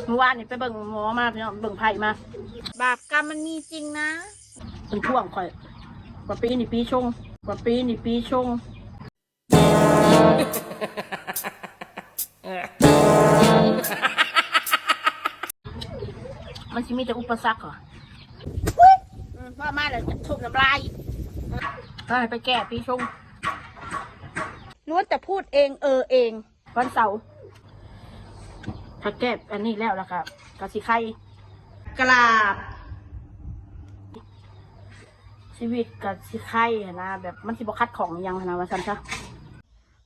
เมื่อวานนี่ไปเบิ่งหมอมาพี่น้องเบิ่งไผ่มาบาปกรรมมันมีจริงนะเป็นช่วงข่อยกว่าปีนี่ปีชงกว่าปีนี่ปีชงมันจะมีแต่อุปสรรคเหรอว่ามาแล้วจะทุบน้ำลายก็ให้ไปแก้ปีชงล้วนแต่พูดเองเองวันเสาร์ถ้าแก้อันนี้แล้วล่ะครับกะสิไข่กราบชีวิตกะสิไข่นะแบบมันสิบคัดของยังนะว่าซันซะ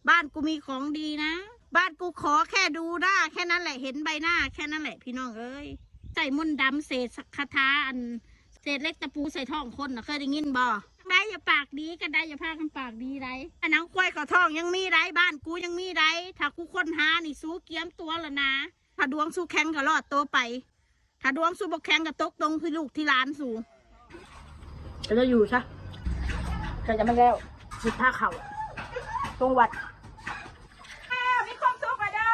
บ้านกูมีของดีนะบ้านกูขอแค่ดูหน้าแค่นั้นแหละเห็นใบหน้าแค่นั้นแหละพี่น้องเอ้ยใส่มนต์ดำเศษคาถาอันเศษเล็กตะปูใส่ท้องคนนะเคยได้ยินบ่ได้อย่าปากดีกันได้อย่าพากันปากดีไรหนังควายขอท้องยังมีไรบ้านกูยังมีไรถ้ากูคนหานี่สู้เกี้ยมตัวละนะถ้าดวงสู้แข็งก็รอดตัวไปถ้าดวงสู้บกแข็งก็ตกตรงที่ลูกที่ร้านสู้จะอยู่ใช่จะไม่แล้วสิผ้าเข่าตรงวัดมีความสุขไปเด้อ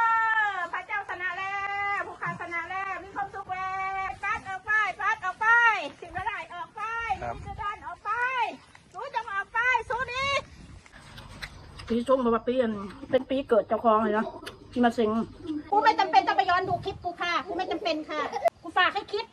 พระเจ้าชนะแล้วผู้ขาชนะแล้วมีความสุขแล้วปัดออกไปปัดออกไปสิ่งไม่ได้ออกไปมีกระดานออกไปสู้จะออกไปสู้ดีปีชงมาปีเป็นปีเกิดเจ้าของเลยนะที่มาสิงกูไม่จำเป็นต้องไปย้อนดูคลิปกูค่ะกูไม่จำเป็นค่ะกูฝากให้คิด